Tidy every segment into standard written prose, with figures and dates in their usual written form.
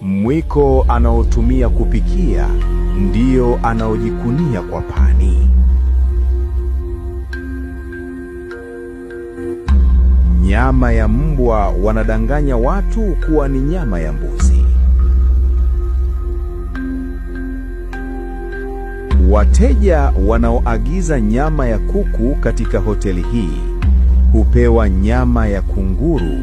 Mwiko anaotumia kupikia ndio anaojikunia kwa pani. Nyama ya mbwa wanadanganya watu kuwa ni nyama ya mbuzi. Wateja wanaoagiza nyama ya kuku katika hoteli hii hupewa nyama ya kunguru.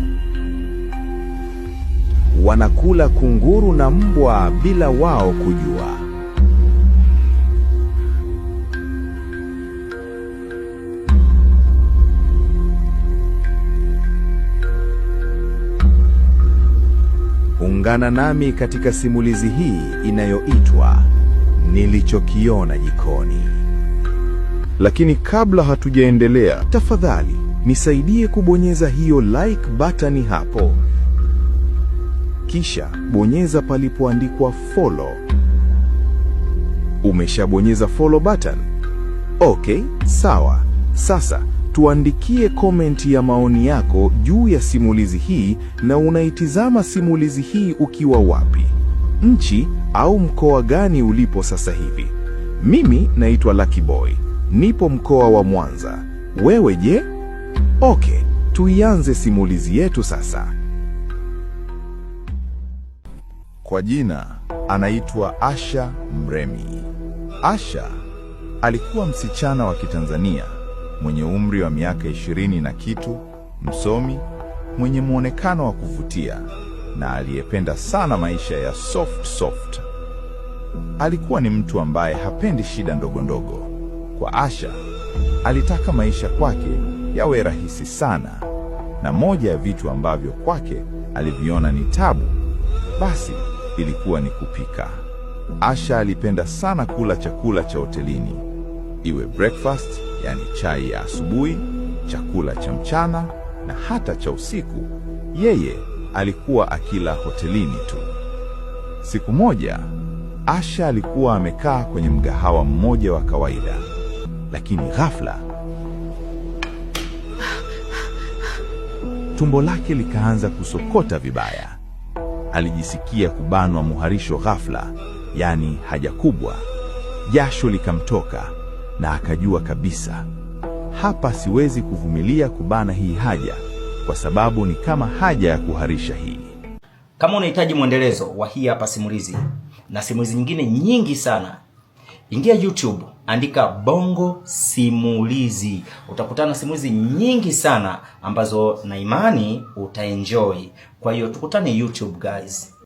Wanakula kunguru na mbwa bila wao kujua. Ungana nami katika simulizi hii inayoitwa Nilichokiona Jikoni. Lakini kabla hatujaendelea, tafadhali nisaidie kubonyeza hiyo like button hapo. Kisha bonyeza palipoandikwa follow. Umeshabonyeza follow button? Okay, sawa. Sasa tuandikie komenti ya maoni yako juu ya simulizi hii, na unaitizama simulizi hii ukiwa wapi? Nchi au mkoa gani ulipo sasa hivi? Mimi naitwa Lucky Boy. Nipo mkoa wa Mwanza. Wewe je? Okay, tuianze simulizi yetu sasa. Kwa jina anaitwa Asha Mremi. Asha alikuwa msichana wa Kitanzania mwenye umri wa miaka 20 na kitu, msomi, mwenye muonekano wa kuvutia na aliyependa sana maisha ya soft. Alikuwa ni mtu ambaye hapendi shida ndogo ndogo. Kwa Asha, alitaka maisha kwake yawe rahisi sana, na moja ya vitu ambavyo kwake aliviona ni tabu, basi ilikuwa ni kupika. Asha alipenda sana kula chakula cha hotelini, iwe breakfast, yani chai ya asubuhi, chakula cha mchana na hata cha usiku. Yeye alikuwa akila hotelini tu. Siku moja, Asha alikuwa amekaa kwenye mgahawa mmoja wa kawaida, lakini ghafla tumbo lake likaanza kusokota vibaya. Alijisikia kubanwa muharisho ghafla, yani haja kubwa. Jasho likamtoka na akajua kabisa, hapa siwezi kuvumilia kubana hii haja, kwa sababu ni kama haja ya kuharisha hii. Kama unahitaji mwendelezo wa hii hapa simulizi na simulizi nyingine nyingi sana, ingia YouTube, andika Bongo Simulizi. Utakutana simulizi nyingi sana ambazo na imani utaenjoy. Kwa hiyo tukutane YouTube guys.